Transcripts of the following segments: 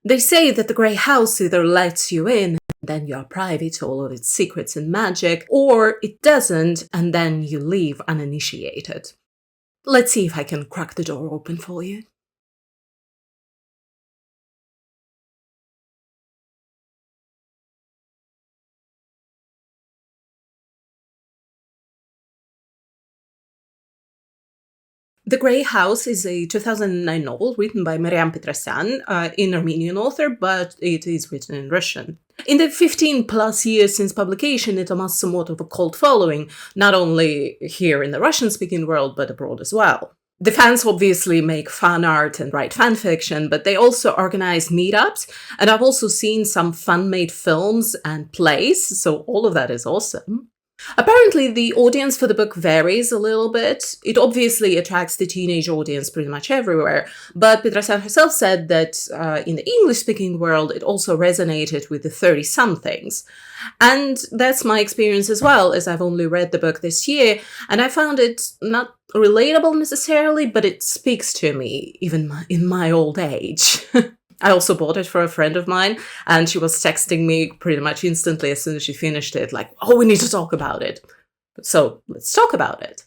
They say that the Grey House either lets you in and then you are privy to all of its secrets and magic, or it doesn't and then you leave uninitiated. Let's see if I can crack the door open for you. The Grey House is a 2009 novel written by Mariam Petrosyan, an Armenian author, but it is written in Russian. In the 15-plus years since publication, it amassed somewhat of a cult following, not only here in the Russian-speaking world, but abroad as well. The fans obviously make fan art and write fan fiction, but they also organize meetups, and I've also seen some fan-made films and plays, so all of that is awesome. Apparently, the audience for the book varies a little bit. It obviously attracts the teenage audience pretty much everywhere, but Petrosyan herself said that in the English-speaking world, it also resonated with the 30-somethings. And that's my experience as well, as I've only read the book this year, and I found it not relatable necessarily, but it speaks to me, even in my old age. I also bought it for a friend of mine, and she was texting me pretty much instantly as soon as she finished it, like, oh, we need to talk about it. So let's talk about it.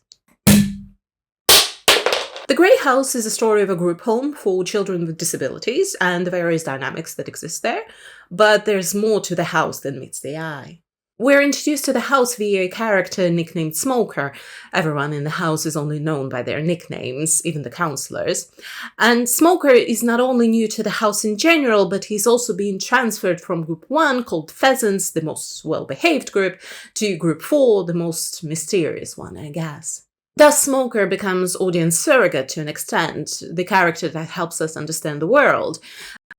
The Grey House is a story of a group home for children with disabilities and the various dynamics that exist there, but there's more to the house than meets the eye. We're introduced to the house via a character nicknamed Smoker. Everyone in the house is only known by their nicknames, even the counselors. And Smoker is not only new to the house in general, but he's also being transferred from Group 1, called Pheasants, the most well-behaved group, to Group 4, the most mysterious one, I guess. Thus, Smoker becomes audience surrogate to an extent, the character that helps us understand the world.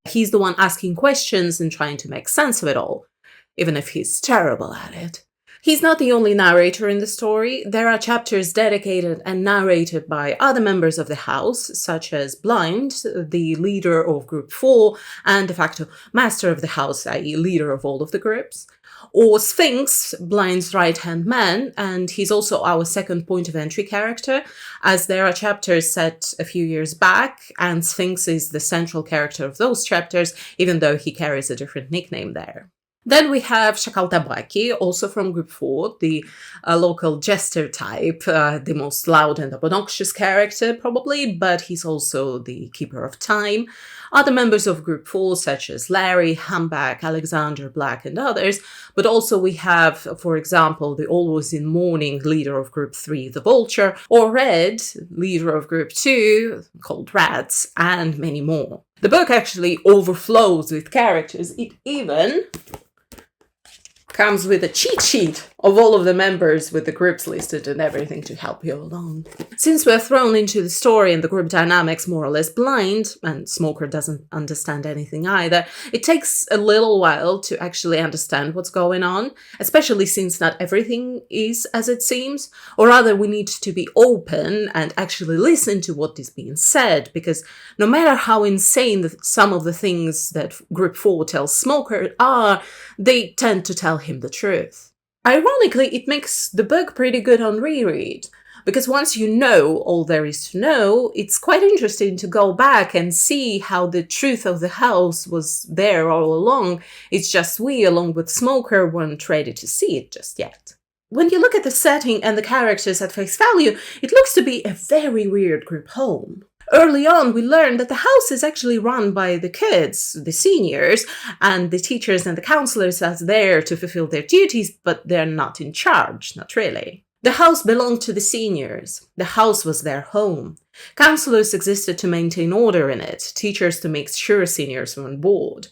He's the one asking questions and trying to make sense of it all, even if he's terrible at it. He's not the only narrator in the story. There are chapters dedicated and narrated by other members of the house, such as Blind, the leader of Group 4, and de facto master of the house, i.e. leader of all of the groups, or Sphinx, Blind's right-hand man, and he's also our second point of entry character, as there are chapters set a few years back, and Sphinx is the central character of those chapters, even though he carries a different nickname there. Then we have Shakal Tabaki, also from Group 4, the local jester type, the most loud and obnoxious character probably, but he's also the keeper of time. Other members of Group 4, such as Larry, Humpback, Alexander, Black, and others, but also we have, for example, the always in mourning leader of Group 3, the Vulture, or Red, leader of Group 2, called Rats, and many more. The book actually overflows with characters. It even comes with a cheat sheet of all of the members with the groups listed and everything to help you along. Since we're thrown into the story and the group dynamics more or less blind, and Smoker doesn't understand anything either, it takes a little while to actually understand what's going on, especially since not everything is as it seems, or rather we need to be open and actually listen to what is being said, because no matter how insane some of the things that Group 4 tells Smoker are, they tend to tell him the truth. Ironically, it makes the book pretty good on reread, because once you know all there is to know, it's quite interesting to go back and see how the truth of the house was there all along. It's just we, along with Smoker, weren't ready to see it just yet. When you look at the setting and the characters at face value, it looks to be a very weird group home. Early on, we learned that the house is actually run by the kids, the seniors, and the teachers and the counselors are there to fulfill their duties, but they're not in charge, not really. The house belonged to the seniors. The house was their home. Counselors existed to maintain order in it, teachers to make sure seniors were on board.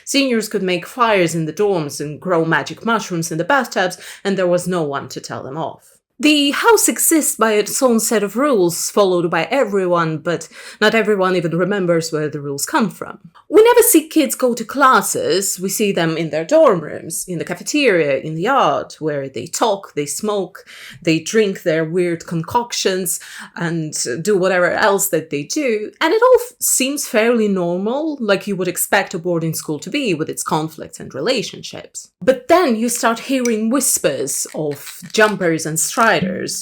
Seniors could make fires in the dorms and grow magic mushrooms in the bathtubs, and there was no one to tell them off. The house exists by its own set of rules, followed by everyone, but not everyone even remembers where the rules come from. We never see kids go to classes. We see them in their dorm rooms, in the cafeteria, in the yard, where they talk, they smoke, they drink their weird concoctions, and do whatever else that they do. And it all seems fairly normal, like you would expect a boarding school to be, with its conflicts and relationships. But then you start hearing whispers of jumpers and striders.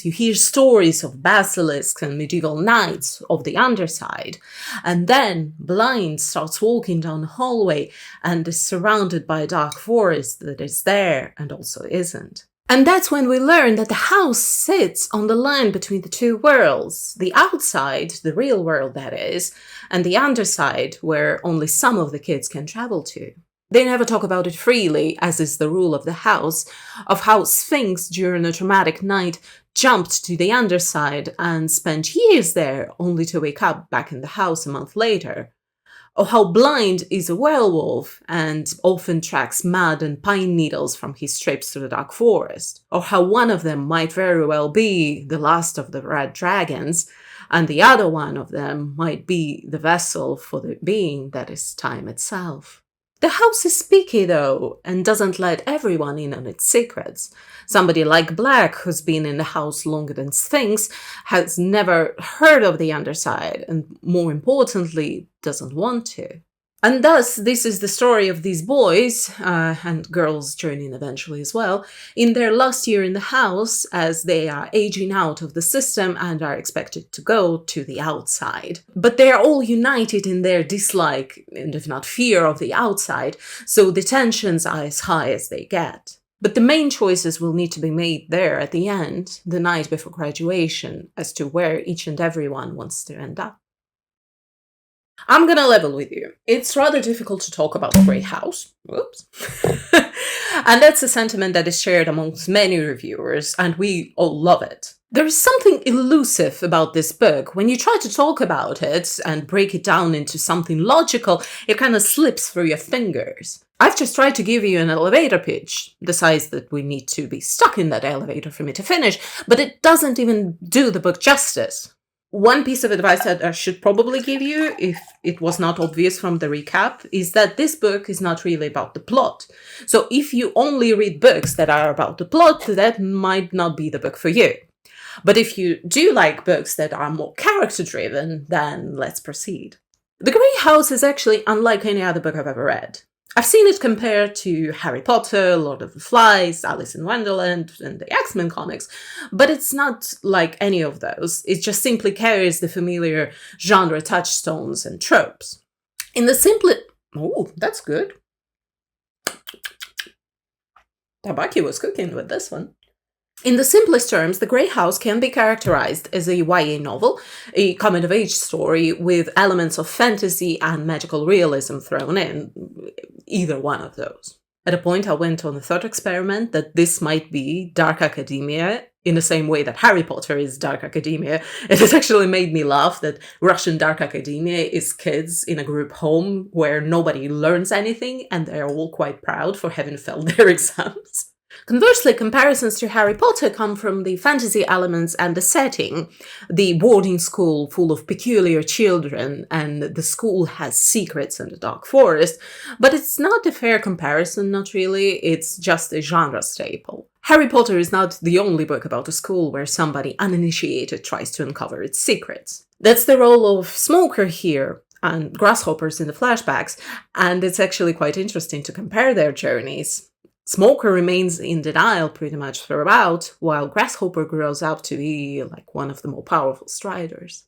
You hear stories of basilisks and medieval knights of the Underside. And then Blind starts walking walking down a hallway and is surrounded by a dark forest that is there and also isn't. And that's when we learn that the house sits on the line between the two worlds, the outside, the real world that is, and the underside, where only some of the kids can travel to. They never talk about it freely, as is the rule of the house, of how Sphinx during a traumatic night jumped to the underside and spent years there only to wake up back in the house a month later. Or how Blind is a werewolf and often tracks mud and pine needles from his trips through the dark forest. Or how one of them might very well be the last of the red dragons, and the other one of them might be the vessel for the being that is time itself. The house is speaky, though, and doesn't let everyone in on its secrets. Somebody like Black, who's been in the house longer than Sphinx, has never heard of the underside, and more importantly, doesn't want to. And thus, this is the story of these boys, and girls joining eventually as well, in their last year in the house as they are aging out of the system and are expected to go to the outside. But they are all united in their dislike, and if not fear, of the outside, so the tensions are as high as they get. But the main choices will need to be made there at the end, the night before graduation, as to where each and everyone wants to end up. I'm gonna level with you. It's rather difficult to talk about the Grey House. Whoops. And that's a sentiment that is shared amongst many reviewers, and we all love it. There is something elusive about this book. When you try to talk about it and break it down into something logical, it kind of slips through your fingers. I've just tried to give you an elevator pitch, the size that we need to be stuck in that elevator for me to finish, but it doesn't even do the book justice. One piece of advice that I should probably give you, if it was not obvious from the recap, is that this book is not really about the plot. So if you only read books that are about the plot, that might not be the book for you. But if you do like books that are more character-driven, then let's proceed. The Grey House is actually unlike any other book I've ever read. I've seen it compared to Harry Potter, Lord of the Flies, Alice in Wonderland, and the X-Men comics, but it's not like any of those. It just simply carries the familiar genre touchstones and tropes. In the simplest... Oh, that's good. Tabaki was cooking with this one. In the simplest terms, The Grey House can be characterized as a YA novel, a coming-of-age story with elements of fantasy and magical realism thrown in, either one of those. At a point, I went on the thought experiment that this might be dark academia in the same way that Harry Potter is dark academia. It has actually made me laugh that Russian dark academia is kids in a group home where nobody learns anything and they're all quite proud for having failed their exams. Conversely, comparisons to Harry Potter come from the fantasy elements and the setting. The boarding school full of peculiar children, and the school has secrets in the dark forest. But it's not a fair comparison, not really. It's just a genre staple. Harry Potter is not the only book about a school where somebody uninitiated tries to uncover its secrets. That's the role of Smoker here, and Grasshoppers in the flashbacks, and it's actually quite interesting to compare their journeys. Smoker remains in denial pretty much throughout, while Grasshopper grows up to be like one of the more powerful striders.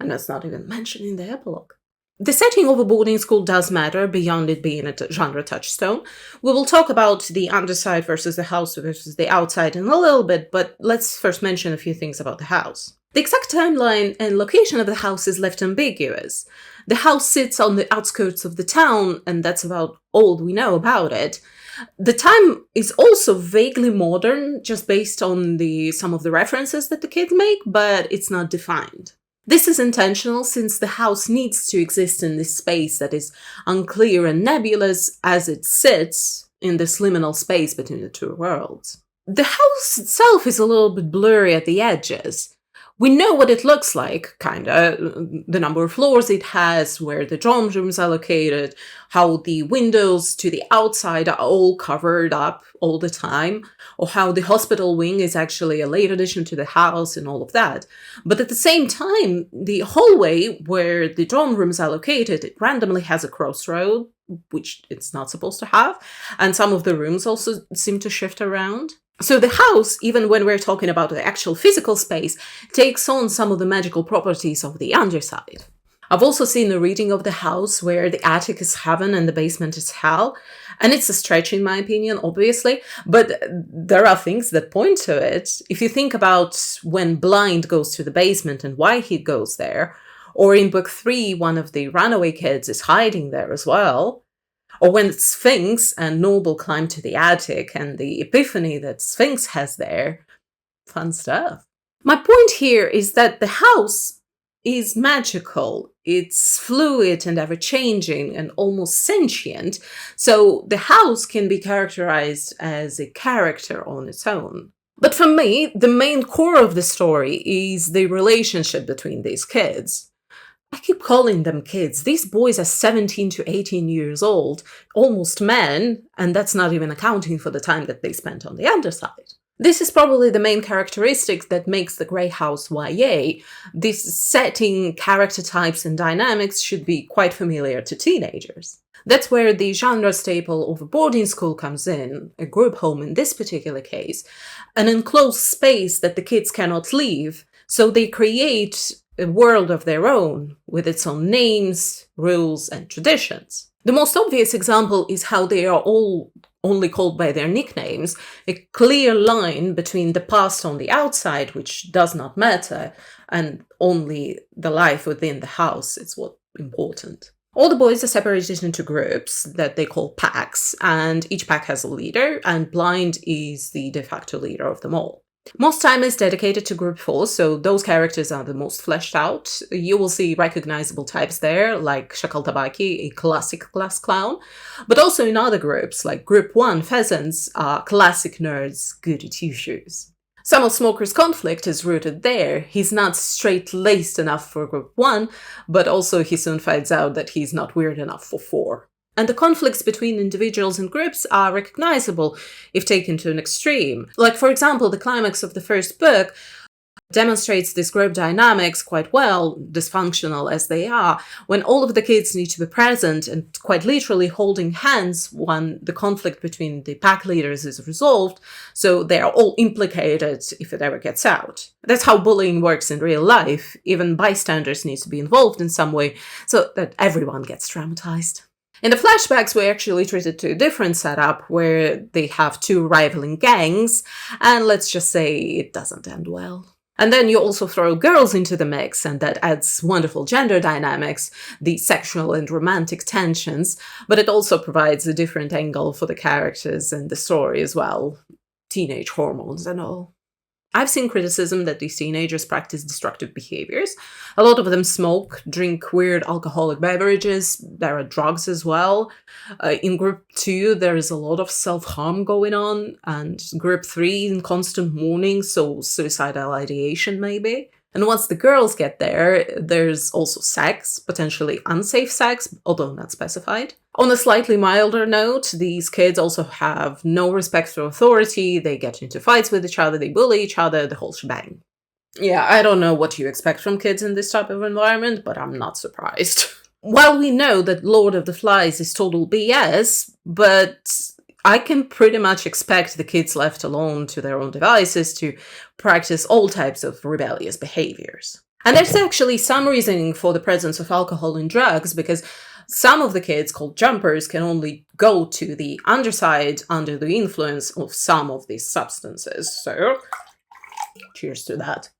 And that's not even mentioned in the epilogue. The setting of a boarding school does matter beyond it being a genre touchstone. We will talk about the underside versus the house versus the outside in a little bit, but let's first mention a few things about the house. The exact timeline and location of the house is left ambiguous. The house sits on the outskirts of the town, and that's about all we know about it. The time is also vaguely modern, just based on some of the references that the kids make, but it's not defined. This is intentional since the house needs to exist in this space that is unclear and nebulous as it sits in this liminal space between the two worlds. The house itself is a little bit blurry at the edges. We know what it looks like, kinda, the number of floors it has, where the dorm rooms are located, how the windows to the outside are all covered up all the time, or how the hospital wing is actually a late addition to the house and all of that. But at the same time, the hallway where the dorm rooms are located, it randomly has a crossroad, which it's not supposed to have, and some of the rooms also seem to shift around. So the house, even when we're talking about the actual physical space, takes on some of the magical properties of the underside. I've also seen a reading of the house where the attic is heaven and the basement is hell. And it's a stretch, in my opinion, obviously, but there are things that point to it. If you think about when Blind goes to the basement and why he goes there, or in book 3, one of the runaway kids is hiding there as well, or when Sphinx and Noble climb to the attic and the epiphany that Sphinx has there. Fun stuff. My point here is that the house is magical. It's fluid and ever-changing and almost sentient, so the house can be characterized as a character on its own. But for me, the main core of the story is the relationship between these kids. I keep calling them kids. These boys are 17 to 18 years old, almost men, and that's not even accounting for the time that they spent on the Underside. This is probably the main characteristic that makes the Grey House YA. This setting, character types, and dynamics should be quite familiar to teenagers. That's where the genre staple of a boarding school comes in, a group home in this particular case, an enclosed space that the kids cannot leave, so they create a world of their own, with its own names, rules, and traditions. The most obvious example is how they are all only called by their nicknames, a clear line between the past on the outside, which does not matter, and only the life within the house is what's important. All the boys are separated into groups that they call packs, and each pack has a leader, and Blind is the de facto leader of them all. Most time is dedicated to Group 4, so those characters are the most fleshed out. You will see recognizable types there, like Shakal Tabaki, a classic class clown, but also in other groups, like Group 1 Pheasants are classic nerds, goody two-shoes. Some of Smoker's conflict is rooted there. He's not straight-laced enough for Group 1, but also he soon finds out that he's not weird enough for 4. And the conflicts between individuals and groups are recognizable if taken to an extreme. Like, for example, the climax of the first book demonstrates this group dynamics quite well, dysfunctional as they are, when all of the kids need to be present and quite literally holding hands when the conflict between the pack leaders is resolved, so they are all implicated if it ever gets out. That's how bullying works in real life. Even bystanders need to be involved in some way so that everyone gets traumatized. In the flashbacks, we're actually treated to a different setup where they have two rivaling gangs, and let's just say it doesn't end well. And then you also throw girls into the mix, and that adds wonderful gender dynamics, the sexual and romantic tensions, but it also provides a different angle for the characters and the story as well. Teenage hormones and all. I've seen criticism that these teenagers practice destructive behaviors. A lot of them smoke, drink weird alcoholic beverages. There are drugs as well. In Group 2, there is a lot of self-harm going on, and Group 3 in constant mourning, so suicidal ideation maybe. And once the girls get there, there's also sex, potentially unsafe sex, although not specified. On a slightly milder note, these kids also have no respect for authority, they get into fights with each other, they bully each other, the whole shebang. Yeah, I don't know what you expect from kids in this type of environment, but I'm not surprised. While we know that Lord of the Flies is total BS, but I can pretty much expect the kids left alone to their own devices to practice all types of rebellious behaviors. And there's actually some reasoning for the presence of alcohol and drugs, because some of the kids, called jumpers, can only go to the Underside under the influence of some of these substances. So, cheers to that.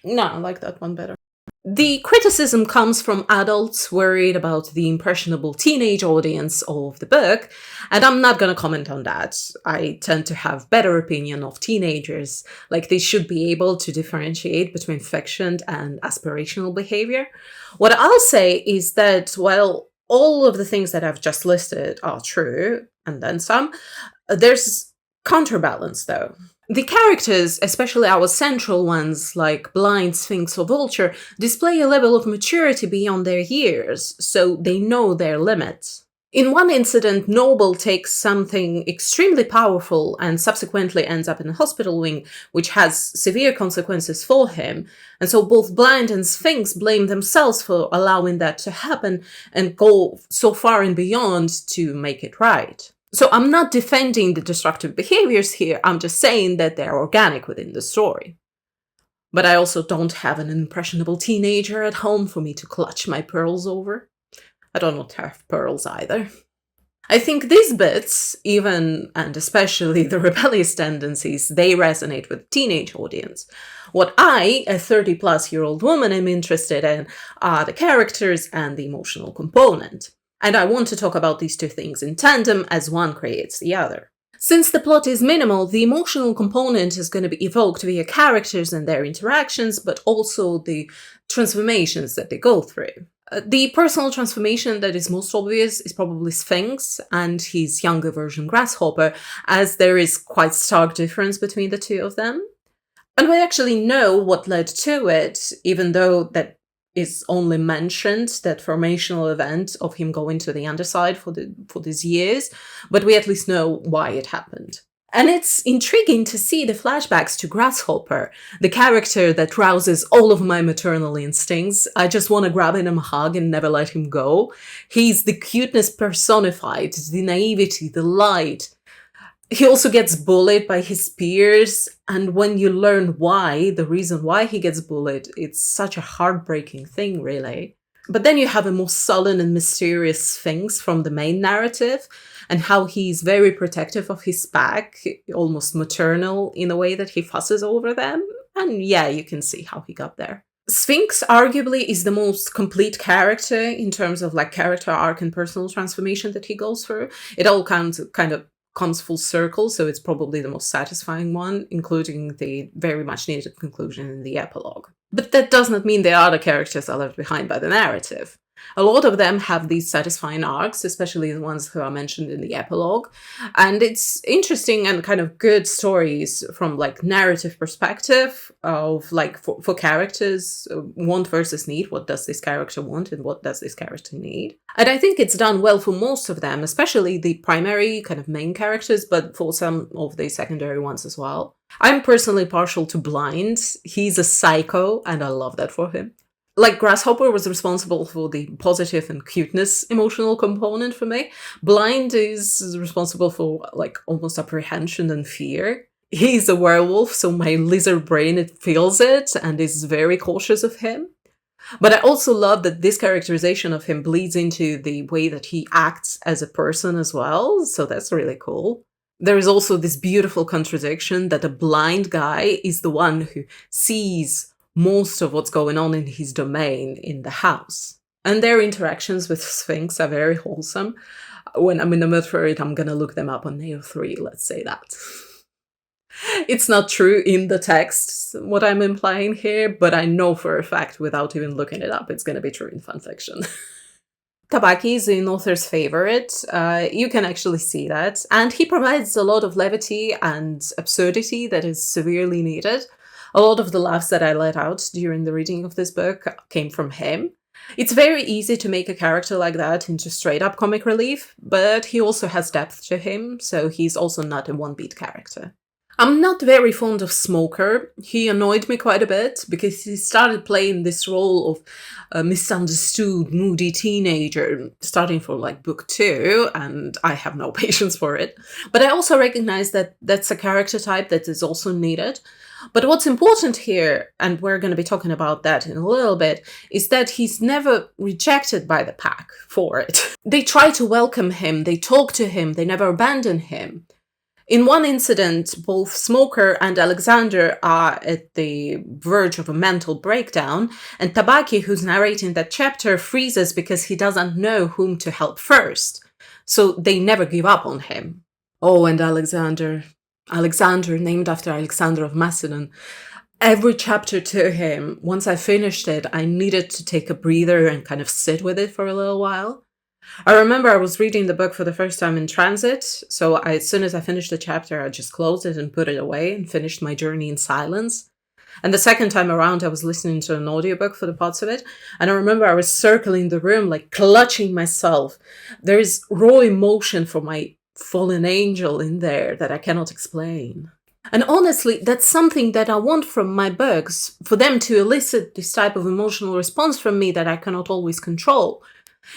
No, I like that one better. The criticism comes from adults worried about the impressionable teenage audience of the book, and I'm not going to comment on that. I tend to have better opinion of teenagers, like they should be able to differentiate between fiction and aspirational behavior. What I'll say is that while all of the things that I've just listed are true, and then some, there's counterbalance though. The characters, especially our central ones like Blind, Sphinx, or Vulture, display a level of maturity beyond their years, so they know their limits. In one incident, Noble takes something extremely powerful and subsequently ends up in a hospital wing, which has severe consequences for him, and so both Blind and Sphinx blame themselves for allowing that to happen and go so far and beyond to make it right. So I'm not defending the destructive behaviors here, I'm just saying that they're organic within the story. But I also don't have an impressionable teenager at home for me to clutch my pearls over. I don't have pearls either. I think these bits, even and especially the rebellious tendencies, they resonate with the teenage audience. What I, a 30-plus-year-old woman, am interested in are the characters and the emotional component. And I want to talk about these two things in tandem as one creates the other. Since the plot is minimal, the emotional component is going to be evoked via characters and their interactions, but also the transformations that they go through. The personal transformation that is most obvious is probably Sphinx and his younger version Grasshopper, as there is quite stark difference between the two of them. And we actually know what led to it, even though that is only mentioned, that formational event of him going to the Underside for these years, but we at least know why it happened. And it's intriguing to see the flashbacks to Grasshopper, the character that rouses all of my maternal instincts. I just want to grab him and hug and never let him go. He's the cuteness personified, the naivety, the light. He also gets bullied by his peers, and when you learn why, the reason why he gets bullied, it's such a heartbreaking thing, really. But then you have a more sullen and mysterious Sphinx from the main narrative, and how he's very protective of his pack, almost maternal in a way that he fusses over them. And yeah, you can see how he got there. Sphinx arguably is the most complete character in terms of like character arc and personal transformation that he goes through. It all kind of comes full circle, so it's probably the most satisfying one, including the very much needed conclusion in the epilogue. But that does not mean the other characters are left behind by the narrative. A lot of them have these satisfying arcs, especially the ones who are mentioned in the epilogue. And it's interesting and kind of good stories from like narrative perspective of like for characters, want versus need. What does this character want and what does this character need? And I think it's done well for most of them, especially the primary kind of main characters, but for some of the secondary ones as well. I'm personally partial to Blind. He's a psycho and I love that for him. Like Grasshopper was responsible for the positive and cuteness emotional component for me. Blind is responsible for like almost apprehension and fear. He's a werewolf, so my lizard brain, it feels it and is very cautious of him. But I also love that this characterization of him bleeds into the way that he acts as a person as well, so that's really cool. There is also this beautiful contradiction that a blind guy is the one who sees most of what's going on in his domain in the house. And their interactions with Sphinx are very wholesome. When I'm in the mood for it, I'm gonna look them up on AO3, let's say that. It's not true in the text, what I'm implying here, but I know for a fact, without even looking it up, it's gonna be true in fanfiction. Tabaki is an author's favorite. You can actually see that. And he provides a lot of levity and absurdity that is severely needed. A lot of the laughs that I let out during the reading of this book came from him. It's very easy to make a character like that into straight-up comic relief, but he also has depth to him, so he's also not a one-beat character. I'm not very fond of Smoker. He annoyed me quite a bit because he started playing this role of a misunderstood, moody teenager starting from like book 2, and I have no patience for it. But I also recognize that that's a character type that is also needed. But what's important here, and we're going to be talking about that in a little bit, is that he's never rejected by the pack for it. They try to welcome him, they talk to him, they never abandon him. In one incident, both Smoker and Alexander are at the verge of a mental breakdown, and Tabaki, who's narrating that chapter, freezes because he doesn't know whom to help first. So they never give up on him. Oh, and Alexander, named after Alexander of Macedon. Every chapter to him, once I finished it, I needed to take a breather and kind of sit with it for a little while. I remember I was reading the book for the first time in transit, so as soon as I finished the chapter, I just closed it and put it away and finished my journey in silence. And the second time around, I was listening to an audiobook for the parts of it, and I remember I was circling the room, like clutching myself. There is raw emotion for my fallen angel in there that I cannot explain. And honestly, that's something that I want from my books, for them to elicit this type of emotional response from me that I cannot always control.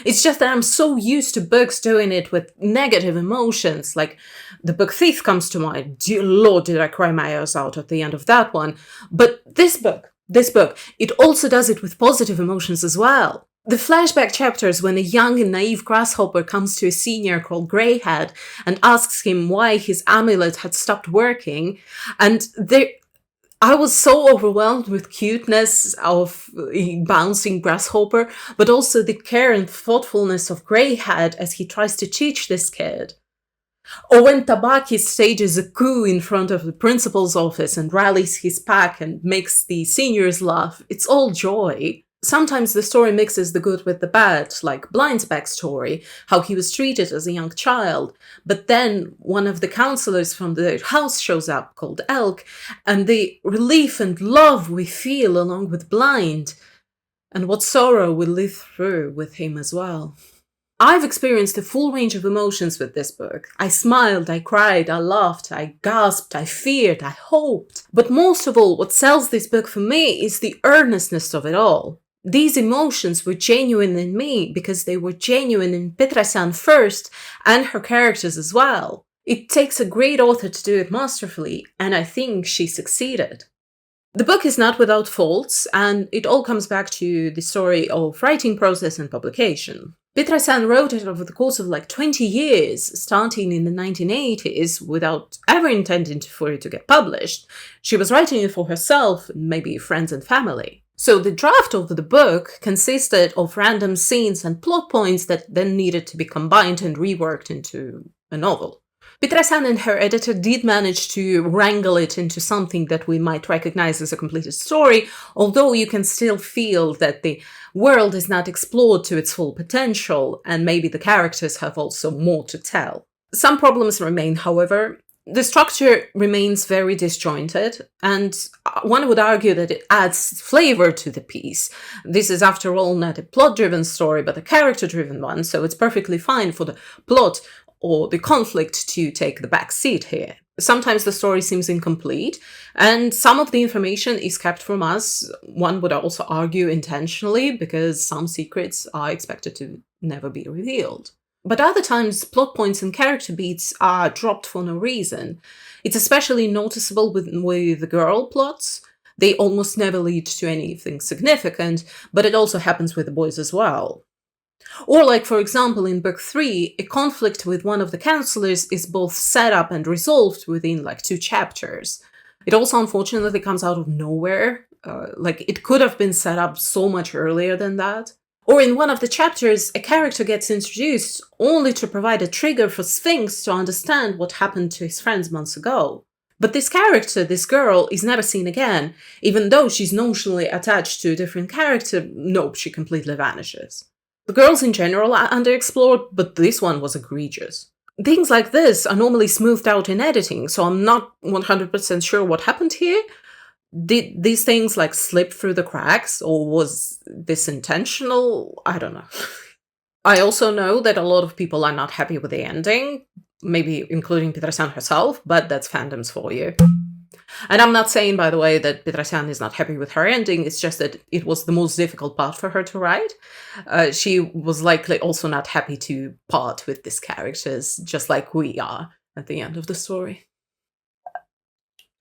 It's just that I'm so used to books doing it with negative emotions, like the book Thief comes to mind. Dear Lord, did I cry my eyes out at the end of that one. But This book, it also does it with positive emotions as well. The flashback chapters when a young and naive grasshopper comes to a senior called Greyhead and asks him why his amulet had stopped working, and I was so overwhelmed with cuteness of a bouncing grasshopper, but also the care and thoughtfulness of Greyhead as he tries to teach this kid. Or when Tabaki stages a coup in front of the principal's office and rallies his pack and makes the seniors laugh, it's all joy. Sometimes the story mixes the good with the bad, like Blind's backstory, how he was treated as a young child. But then one of the counselors from the house shows up, called Elk, and the relief and love we feel along with Blind, and what sorrow we live through with him as well. I've experienced a full range of emotions with this book. I smiled, I cried, I laughed, I gasped, I feared, I hoped. But most of all, what sells this book for me is the earnestness of it all. These emotions were genuine in me because they were genuine in Petrosyan first and her characters as well. It takes a great author to do it masterfully, and I think she succeeded. The book is not without faults, and it all comes back to the story of writing process and publication. Petrosyan wrote it over the course of like 20 years, starting in the 1980s, without ever intending for it to get published. She was writing it for herself, and maybe friends and family. So the draft of the book consisted of random scenes and plot points that then needed to be combined and reworked into a novel. Petrosyan and her editor did manage to wrangle it into something that we might recognize as a completed story, although you can still feel that the world is not explored to its full potential, and maybe the characters have also more to tell. Some problems remain, however. The structure remains very disjointed, and one would argue that it adds flavor to the piece. This is, after all, not a plot-driven story, but a character-driven one, so it's perfectly fine for the plot or the conflict to take the back seat here. Sometimes the story seems incomplete, and some of the information is kept from us. One would also argue intentionally, because some secrets are expected to never be revealed. But other times, plot points and character beats are dropped for no reason. It's especially noticeable with the girl plots. They almost never lead to anything significant, but it also happens with the boys as well. Or like, for example, in book 3, a conflict with one of the counselors is both set up and resolved within like 2 chapters. It also unfortunately comes out of nowhere. It could have been set up so much earlier than that. Or in one of the chapters, a character gets introduced only to provide a trigger for Sphinx to understand what happened to his friends months ago. But this character, this girl, is never seen again. Even though she's notionally attached to a different character, nope, she completely vanishes. The girls in general are underexplored, but this one was egregious. Things like this are normally smoothed out in editing, so I'm not 100% sure what happened here. Did these things slip through the cracks, or was this intentional? I don't know. I also know that a lot of people are not happy with the ending, maybe including Petrosyan herself, but that's fandoms for you. And I'm not saying, by the way, that Petrosyan is not happy with her ending, it's just that it was the most difficult part for her to write. She was likely also not happy to part with these characters, just like we are at the end of the story.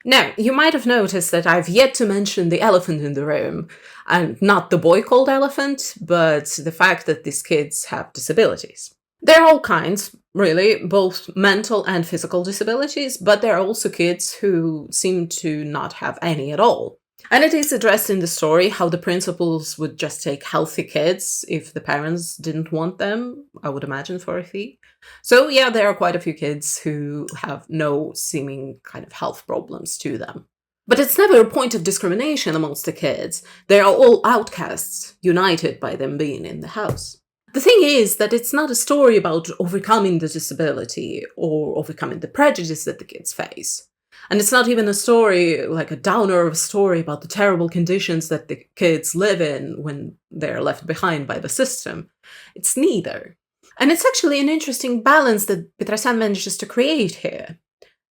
Now, you might have noticed that I've yet to mention the elephant in the room, and not the boy called Elephant, but the fact that these kids have disabilities. There are all kinds, really, both mental and physical disabilities, but there are also kids who seem to not have any at all. And it is addressed in the story how the principals would just take healthy kids if the parents didn't want them, I would imagine, for a fee. So yeah, there are quite a few kids who have no seeming kind of health problems to them. But it's never a point of discrimination amongst the kids. They are all outcasts, united by them being in the house. The thing is that it's not a story about overcoming the disability or overcoming the prejudice that the kids face. And it's not even a story, like a downer of a story about the terrible conditions that the kids live in when they're left behind by the system. It's neither. And it's actually an interesting balance that Petrosyan manages to create here.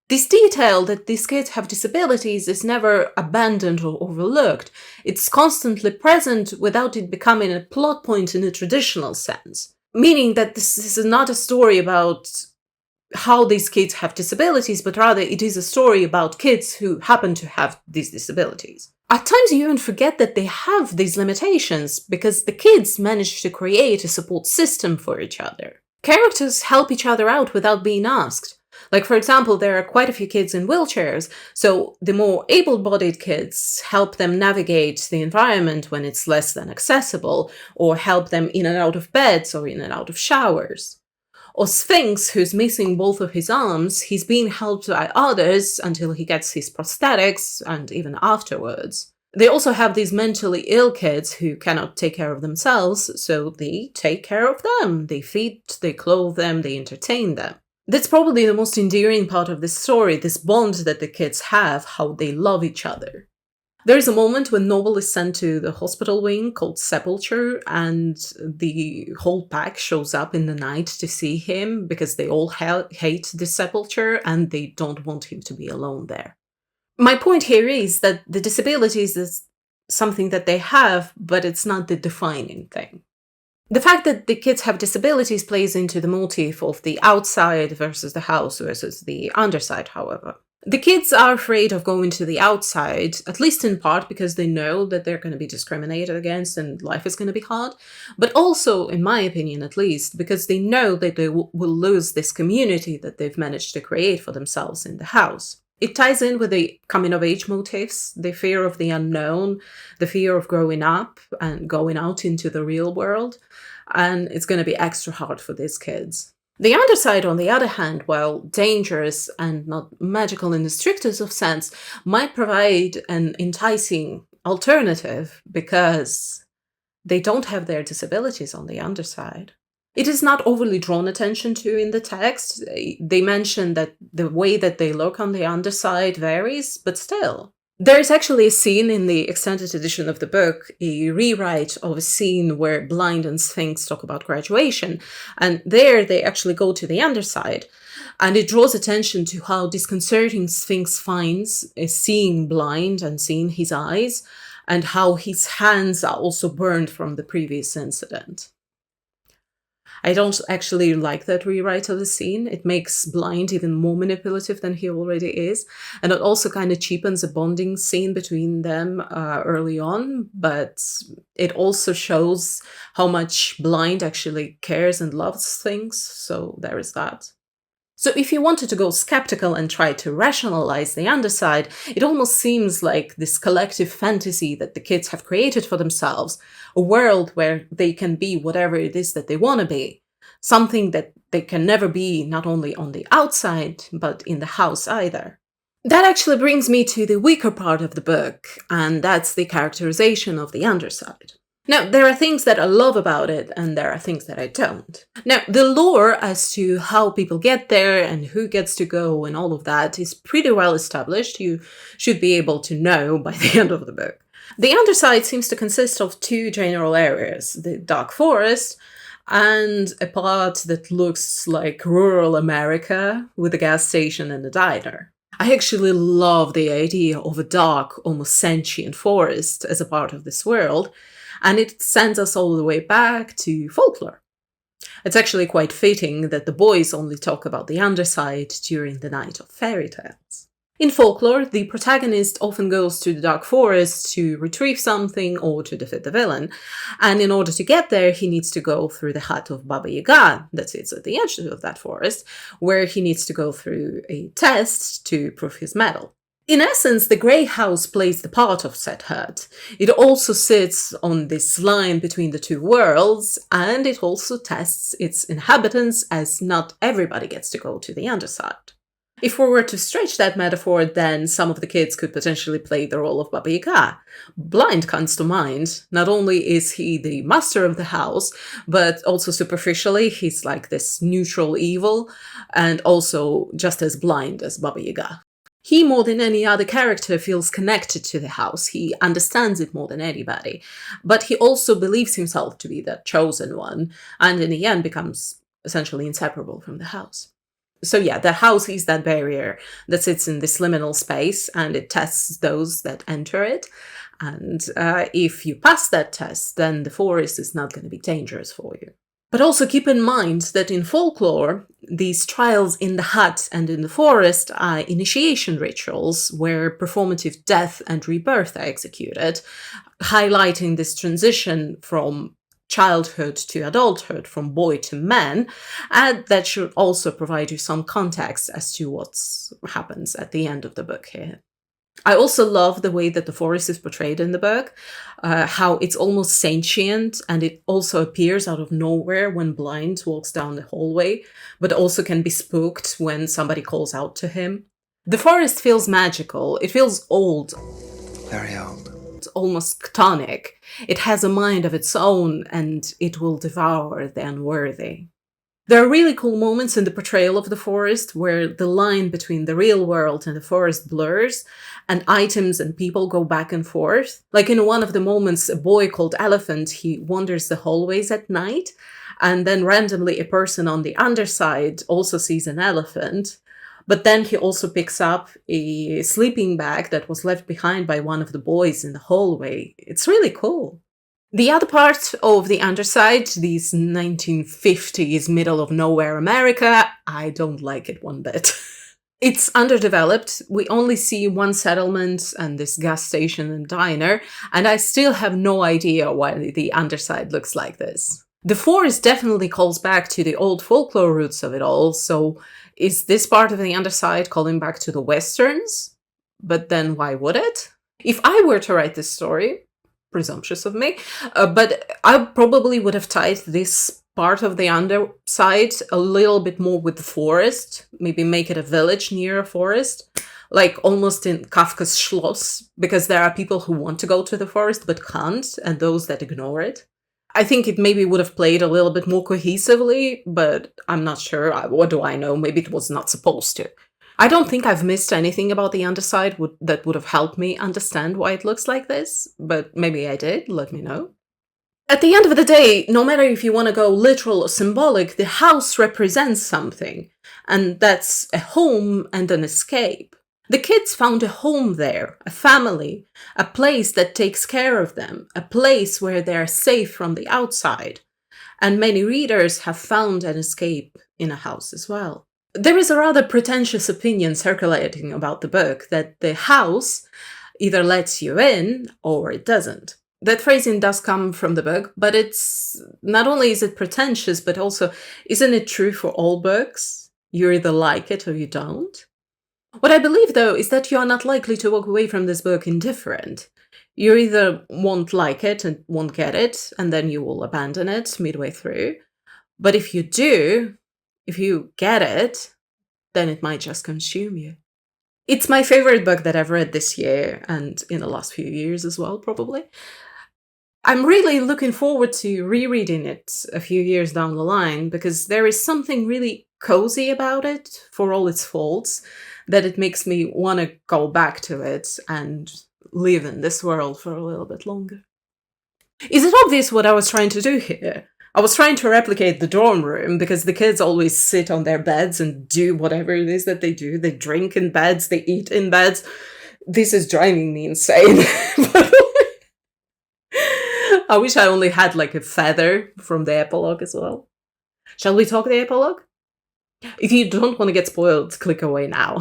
This detail that these kids have disabilities is never abandoned or overlooked. It's constantly present without it becoming a plot point in a traditional sense. Meaning that this is not a story about how these kids have disabilities, but rather it is a story about kids who happen to have these disabilities. At times you even forget that they have these limitations because the kids manage to create a support system for each other. Characters help each other out without being asked. Like, for example, there are quite a few kids in wheelchairs, so the more able-bodied kids help them navigate the environment when it's less than accessible, or help them in and out of beds or in and out of showers. Or Sphinx, who's missing both of his arms, he's being helped by others until he gets his prosthetics and even afterwards. They also have these mentally ill kids who cannot take care of themselves, so they take care of them. They feed, they clothe them, they entertain them. That's probably the most endearing part of this story, this bond that the kids have, how they love each other. There is a moment when Noble is sent to the hospital wing called Sepulture, and the whole pack shows up in the night to see him because they all hate the Sepulture and they don't want him to be alone there. My point here is that the disabilities is something that they have, but it's not the defining thing. The fact that the kids have disabilities plays into the motif of the outside versus the house versus the underside, however. The kids are afraid of going to the outside, at least in part because they know that they're going to be discriminated against and life is going to be hard, but also, in my opinion at least, because they know that they will lose this community that they've managed to create for themselves in the house. It ties in with the coming-of-age motifs, the fear of the unknown, the fear of growing up and going out into the real world, and it's going to be extra hard for these kids. The underside, on the other hand, while dangerous and not magical in the strictest of sense, might provide an enticing alternative because they don't have their disabilities on the underside. It is not overly drawn attention to in the text. They mention that the way that they look on the underside varies, but still. There is actually a scene in the extended edition of the book, a rewrite of a scene where Blind and Sphinx talk about graduation, and there they actually go to the underside, and it draws attention to how disconcerting Sphinx finds seeing Blind and seeing his eyes, and how his hands are also burned from the previous incident. I don't actually like that rewrite of the scene. It makes Blind even more manipulative than he already is. And it also kind of cheapens a bonding scene between them early on. But it also shows how much Blind actually cares and loves things. So there is that. So if you wanted to go skeptical and try to rationalize the underside, it almost seems like this collective fantasy that the kids have created for themselves, a world where they can be whatever it is that they want to be, something that they can never be not only on the outside, but in the house either. That actually brings me to the weaker part of the book, and that's the characterization of the underside. Now, there are things that I love about it, and there are things that I don't. Now, the lore as to how people get there and who gets to go and all of that is pretty well established. You should be able to know by the end of the book. The underside seems to consist of two general areas, the dark forest and a part that looks like rural America with a gas station and a diner. I actually love the idea of a dark, almost sentient forest as a part of this world, and it sends us all the way back to folklore. It's actually quite fitting that the boys only talk about the underside during the night of fairy tales. In folklore, the protagonist often goes to the dark forest to retrieve something or to defeat the villain, and in order to get there, he needs to go through the hut of Baba Yaga that sits at the edge of that forest, where he needs to go through a test to prove his mettle. In essence, the grey house plays the part of said hut. It also sits on this line between the two worlds, and it also tests its inhabitants, as not everybody gets to go to the underside. If we were to stretch that metaphor, then some of the kids could potentially play the role of Baba Yaga. Blind comes to mind. Not only is he the master of the house, but also superficially, he's like this neutral evil, and also just as blind as Baba Yaga. He, more than any other character, feels connected to the house. He understands it more than anybody. But he also believes himself to be the chosen one, and in the end becomes essentially inseparable from the house. So yeah, the house is that barrier that sits in this liminal space, and it tests those that enter it. And if you pass that test, then the forest is not going to be dangerous for you. But also keep in mind that in folklore, these trials in the hut and in the forest are initiation rituals where performative death and rebirth are executed, highlighting this transition from childhood to adulthood, from boy to man, and that should also provide you some context as to what happens at the end of the book here. I also love the way that the forest is portrayed in the book, how it's almost sentient, and it also appears out of nowhere when Blind walks down the hallway, but also can be spooked when somebody calls out to him. The forest feels magical. It feels old. Very old. It's almost chthonic. It has a mind of its own, and it will devour the unworthy. There are really cool moments in the portrayal of the forest where the line between the real world and the forest blurs, and items and people go back and forth. Like in one of the moments, a boy called Elephant, he wanders the hallways at night, and then randomly a person on the underside also sees an elephant. But then he also picks up a sleeping bag that was left behind by one of the boys in the hallway. It's really cool. The other part of the Underside, these 1950s middle of nowhere America, I don't like it one bit. It's underdeveloped. We only see one settlement and this gas station and diner, and I still have no idea why the Underside looks like this. The forest definitely calls back to the old folklore roots of it all, so is this part of the Underside calling back to the Westerns? But then why would it? If I were to write this story, presumptuous of me, but I probably would have tied this part of the Underside a little bit more with the forest, maybe make it a village near a forest, like almost in Kafka's Schloss, because there are people who want to go to the forest but can't, and those that ignore it. I think it maybe would have played a little bit more cohesively, but I'm not sure. What do I know? Maybe it was not supposed to. I don't think I've missed anything about the Underside that would have helped me understand why it looks like this, but maybe I did. Let me know. At the end of the day, no matter if you want to go literal or symbolic, the house represents something, and that's a home and an escape. The kids found a home there, a family, a place that takes care of them, a place where they are safe from the outside. And many readers have found an escape in a house as well. There is a rather pretentious opinion circulating about the book that the house either lets you in or it doesn't. That phrasing does come from the book, but it's not only is it pretentious, but also isn't it true for all books? You either like it or you don't. What I believe, though, is that you are not likely to walk away from this book indifferent. You either won't like it and won't get it, and then you will abandon it midway through. But if you do, if you get it, then it might just consume you. It's my favorite book that I've read this year, and in the last few years as well, probably. I'm really looking forward to rereading it a few years down the line, because there is something really cozy about it, for all its faults, that it makes me want to go back to it and live in this world for a little bit longer. Is it obvious what I was trying to do here? I was trying to replicate the dorm room, because the kids always sit on their beds and do whatever it is that they do. They drink in beds, they eat in beds. This is driving me insane. I wish I only had like a feather from the epilogue as well. Shall we talk the epilogue? If you don't want to get spoiled, click away now.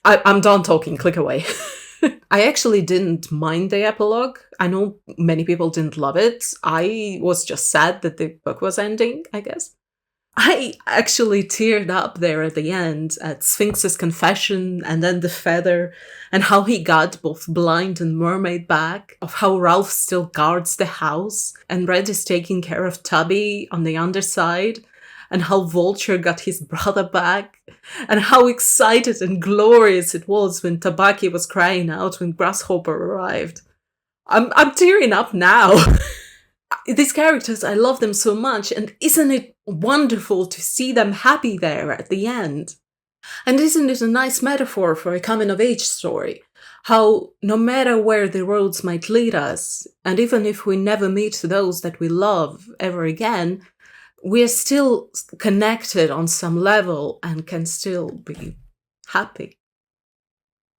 I'm done talking, click away. I actually didn't mind the epilogue. I know many people didn't love it. I was just sad that the book was ending, I guess. I actually teared up there at the end at Sphinx's confession, and then the feather, and how he got both Blind and Mermaid back, of how Ralph still guards the house, and Red is taking care of Tubby on the underside, and how Vulture got his brother back, and how excited and glorious it was when Tabaki was crying out when Grasshopper arrived. I'm tearing up now. These characters, I love them so much, and isn't it wonderful to see them happy there at the end? And isn't it a nice metaphor for a coming-of-age story? How no matter where the roads might lead us, and even if we never meet those that we love ever again, we're still connected on some level and can still be happy.